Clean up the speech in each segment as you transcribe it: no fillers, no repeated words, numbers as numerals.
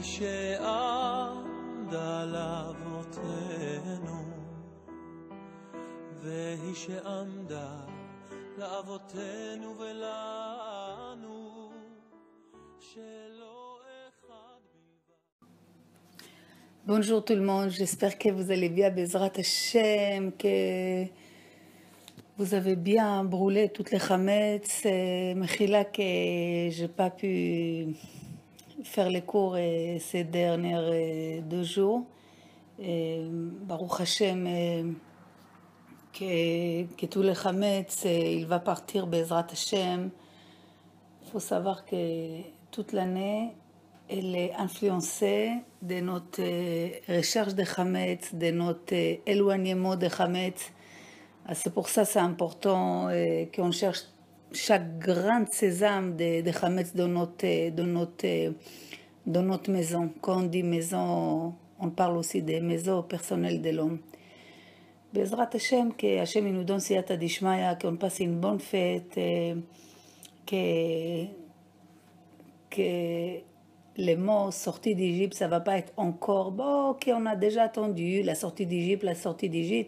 שעמדה לאבותינו, והיא שעמדה לאבותינו ולנו, שלא אחד בלבד. Bonjour tout le monde, j'espère que vous allez bien, Bezrat Hashem, que vous avez bien brûlé toutes les chametz. Mechila que j'ai pas pu faire les cours ces derniers 2 jours. Baruch Hashem, que tous les chametz, il va partir Bezrat Hashem. Il faut savoir que toute l'année, elle est influencée de notre recherche de chametz, de notre éloignement de chametz. C'est pour ça c'est important qu'on cherche chaque grain de sésame de chametz dans notre maison. Quand on dit maison, on parle aussi des maisons personnelles de l'homme. Bezrat Hashem, que Hashem nous donne siyata dishmaya, qu'on passe une bonne fête, que les mots sortis d'Égypte, ça va pas être encore bon, ok, on a déjà attendu la sortie d'Égypte,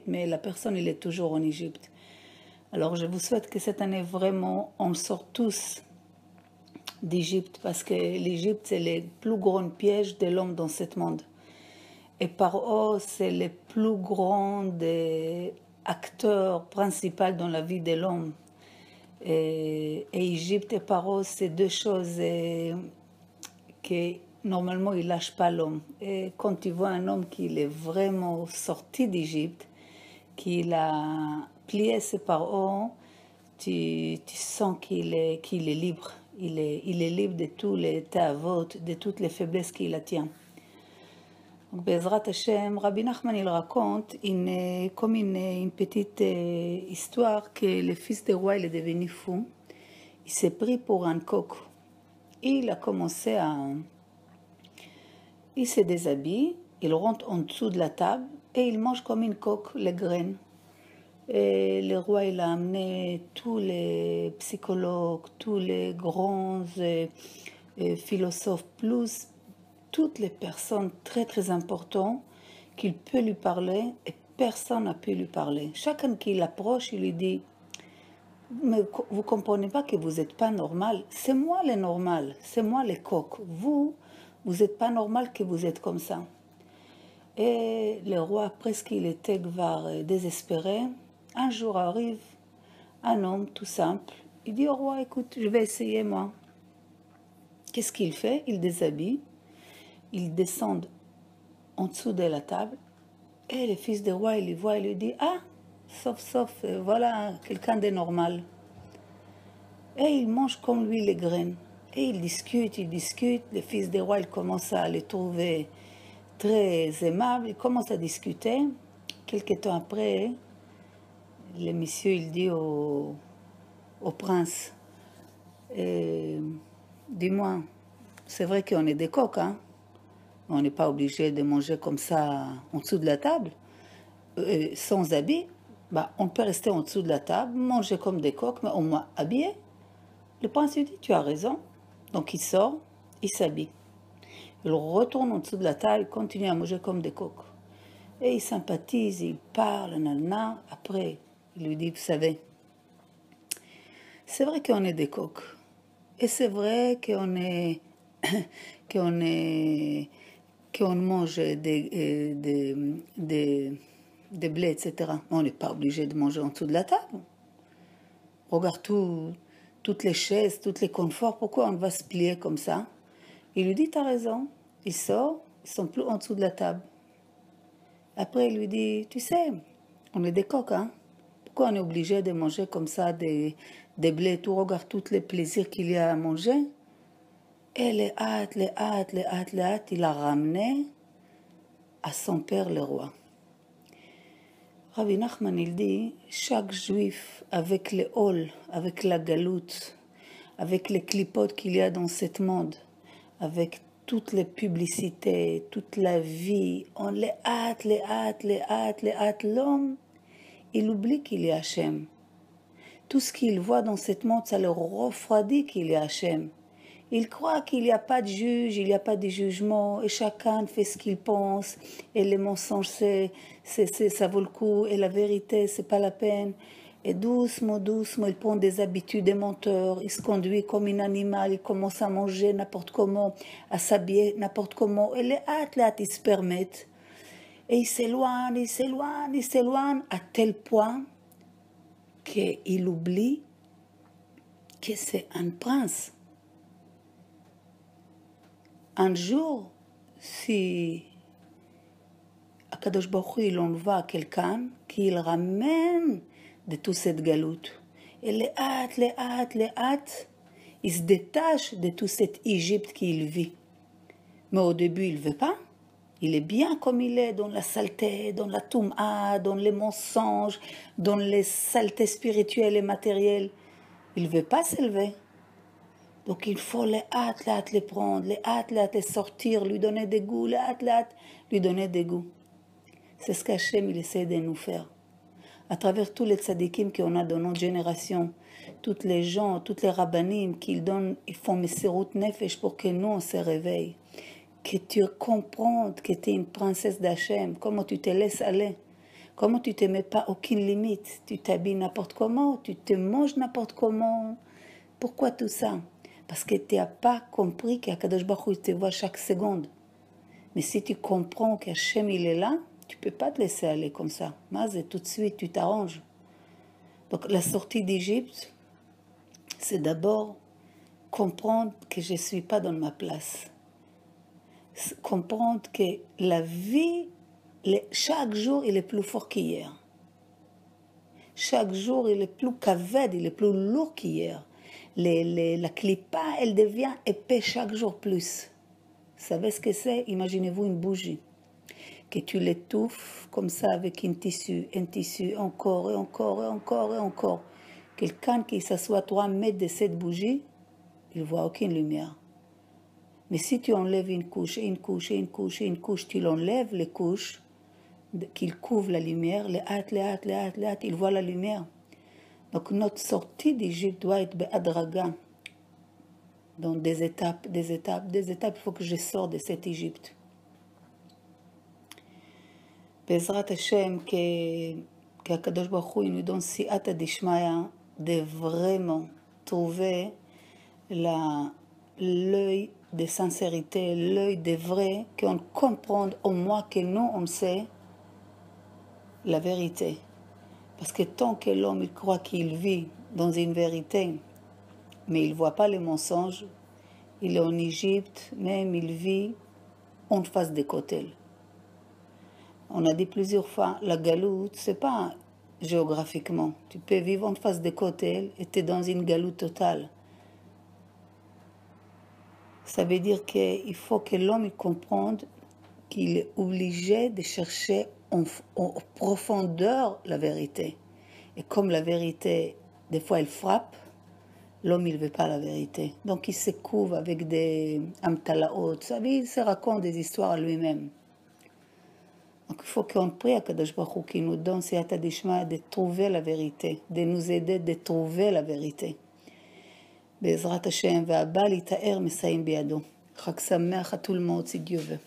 mais la personne, il est toujours en Égypte. Alors, je vous souhaite que cette année, vraiment, on sort tous d'Égypte, parce que l'Égypte, c'est le plus grand piège de l'homme dans ce monde. Et Paro, c'est le plus grand acteur principal dans la vie de l'homme. Et Égypte et Paro, c'est 2 choses que normalement il lâche pas l'homme. Et quand tu vois un homme qui est vraiment sorti d'Égypte, qu'il a plié ses paroles, tu sens qu'il est libre. Il est libre de tous les tavot, de toutes les faiblesses qu'il a tient. Donc, Bezrat Hashem, Rabbi Nachman il raconte comme une petite histoire que le fils du roi il est devenu fou. Il s'est pris pour un coq. Il a commencé il se déshabille, il rentre en dessous de la table et il mange comme une coque les graines. Et le roi, il a amené tous les psychologues, tous les grands philosophes, plus toutes les personnes très très importantes qu'il peut lui parler et personne n'a pu lui parler. Chacun qui l'approche, il lui dit: mais vous ne comprenez pas que vous n'êtes pas normal. C'est moi le normal, c'est moi le coq. Vous n'êtes pas normal que vous êtes comme ça. Et le roi, presque il était désespéré. Un jour arrive un homme tout simple. Il dit au roi: écoute, je vais essayer moi. Qu'est-ce qu'il fait? Il déshabille. Il descend en dessous de la table. Et le fils du roi, il le voit, il lui dit: ah, sauf, voilà quelqu'un de normal. Et il mange comme lui les graines. Et il discute. Le fils du roi, il commence à le trouver très aimable. Il commence à discuter. Quelque temps après, le monsieur, il dit au prince: dis-moi, c'est vrai qu'on est des coqs, hein? On n'est pas obligé de manger comme ça en dessous de la table, sans habit. On peut rester en dessous de la table, manger comme des coqs, mais au moins habillé. Le prince lui dit: tu as raison. Donc il sort, il s'habille. Il retourne en dessous de la table, il continue à manger comme des coqs. Et il sympathise, il parle, nanana. Après, il lui dit: vous savez, c'est vrai qu'on est des coqs. Et c'est vrai qu'on mange des blés, etc. On n'est pas obligé de manger en dessous de la table. Regarde toutes les chaises, tous les conforts, pourquoi on va se plier comme ça? Il lui dit: t'as raison. Il sort, ils sont plus en dessous de la table. Après, il lui dit: tu sais, on est des coqs, hein? Pourquoi on est obligé de manger comme ça des blés? Tu regardes tous les plaisirs qu'il y a à manger. Et les hâtes, il a ramené à son père le roi. Rabbi Nachman, il dit: chaque juif, avec les hall, avec la galoute, avec les clipotes qu'il y a dans ce monde, avec toutes les publicités, toute la vie, on les hâte. L'homme, il oublie qu'il y a Hachem. Tout ce qu'il voit dans ce monde, ça le refroidit qu'il y a Hachem. Il croit qu'il n'y a pas de juge, il n'y a pas de jugement, et chacun fait ce qu'il pense, et les mensonges, ça vaut le coup, et la vérité, c'est pas la peine. Et doucement, doucement, il prend des habitudes de menteur, il se conduit comme un animal, il commence à manger n'importe comment, à s'habiller n'importe comment, et les athlètes, ils se permettent. Et il s'éloigne, il s'éloigne, il s'éloigne, à tel point qu'il oublie que c'est un prince. Un jour, si Akadosh Baruch Hu, il envoie quelqu'un qui le ramène de toute cette galoute. Et les hâte, il se détache de toute cette Égypte qu'il vit. Mais au début, il ne veut pas. Il est bien comme il est, dans la saleté, dans la toum'a, dans les mensonges, dans les saletés spirituelles et matérielles. Il ne veut pas s'élever. Donc il faut les hâte les prendre, les hâte les sortir, lui donner des goûts, les hâte lui donner des goûts. C'est ce qu'Hachem il essaie de nous faire. À travers tous les tzadikim qu'on a dans notre génération, toutes les gens, toutes les rabbanim qu'ils donnent, ils font Messirut Nefesh pour que nous on se réveille. Que tu comprennes que tu es une princesse d'Hachem, comment tu te laisses aller, comment tu ne te mets pas aucune limite, tu t'habilles n'importe comment, tu te manges n'importe comment. Pourquoi tout ça? Parce que tu n'as pas compris qu'Akadosh Baruch Hu te voit chaque seconde. Mais si tu comprends qu'Hachem il est là, tu ne peux pas te laisser aller comme ça. Mais tout de suite, tu t'arranges. Donc la sortie d'Égypte, c'est d'abord comprendre que je ne suis pas dans ma place. Comprendre que la vie, chaque jour, il est plus fort qu'hier. Chaque jour, il est plus kaved, il est plus lourd qu'hier. La clipa, elle devient épais chaque jour plus. Vous savez ce que c'est? Imaginez-vous une bougie. Que tu l'étouffes comme ça avec un tissu, encore et encore et encore et encore. Quelqu'un qui s'assoit à 3 mètres de cette bougie, il ne voit aucune lumière. Mais si tu enlèves une couche, tu l'enlèves les couches qu'il couvre la lumière, les hâte, il voit la lumière. Donc notre sortie d'Égypte doit être be'adraga. Dans des étapes, il faut que je sorte de cette Égypte. Bezrat Hashem, qu'Akadosh Baruch Hu nous donne si'ata dishmaya de vraiment trouver l'œil de sincérité, l'œil de vrai, qu'on comprenne au moins que nous, on sait la vérité. Parce que tant que l'homme il croit qu'il vit dans une vérité, mais il ne voit pas les mensonges, il est en Égypte, même il vit en face des côtés. On a dit plusieurs fois, la galoute, ce n'est pas géographiquement. Tu peux vivre en face des côtés et tu es dans une galoute totale. Ça veut dire qu'il faut que l'homme comprenne qu'il est obligé de chercher en profondeur la vérité. Et comme la vérité, des fois, elle frappe, l'homme, il ne veut pas la vérité. Donc, il se couvre avec des amtalaot. Il se raconte des histoires à lui-même. Donc, il faut qu'on prie à Kadosh Baruch Hu qui nous donne si'ata dishmaya de trouver la vérité, de nous aider de trouver la vérité. Bezrat Hashem, והבא להתאר מסייעים בידו. חג שמח, חתול מאוד, si Dieu veut.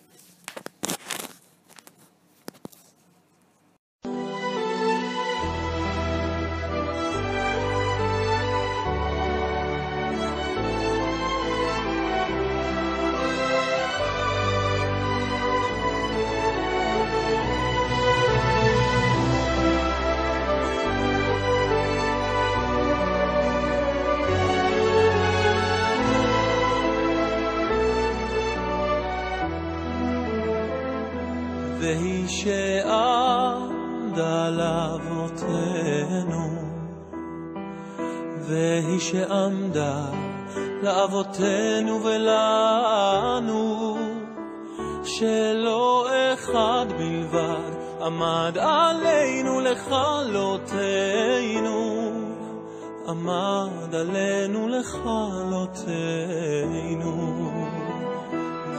והיא שעמדה לאבותינו, והיא שעמדה לאבותינו ולנו, שלא אחד בלבד עמד עלינו לכלותנו, עמד עלינו לכלותנו.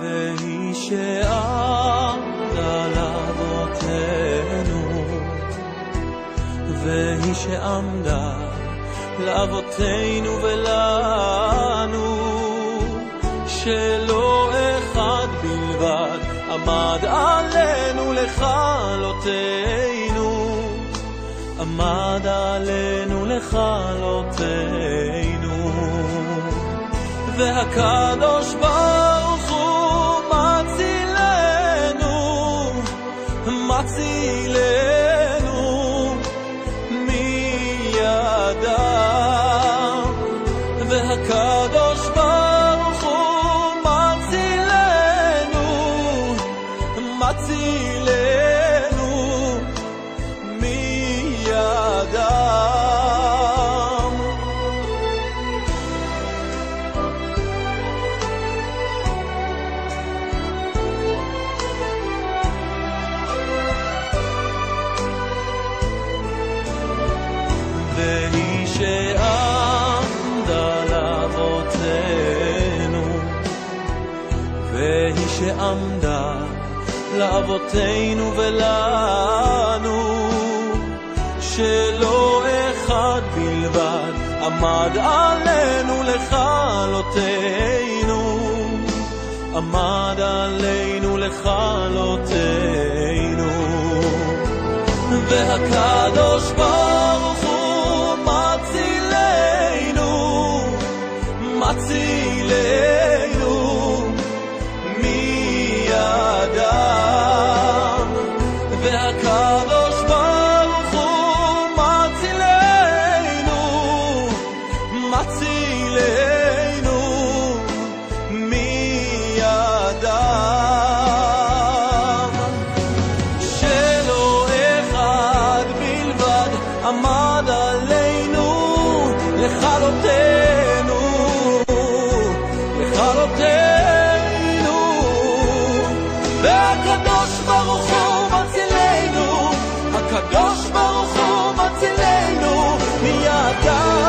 והיא שעמדה לאבותינו, והיא שעמדה לאבותינו ולנו, שלא אחד בלבד עמד עלינו לכלותנו, עמד עלינו לכלותנו. והקדוש ברוך הוא מצילנו, מצילנו מידם. והקדוש ברוך הוא מצילנו, מצילנו מידם. והיא שעמדה לאבותינו, והיא שעמדה לאבותינו ולנו, שלא אחד בלבד עמד עלינו לכלותנו, עמד עלינו לכלותנו. והקדוש ברוך הוא מצילנו, מצילנו מידם. והקדוש ברוך הוא מצילנו, מצילנו מידם. שלא אחד בלבד עמד עלינו לכלותנו, לכלותנו. והקדוש ברוך הוא מצילנו, הקדוש ברוך הוא מצילנו מידם.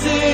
See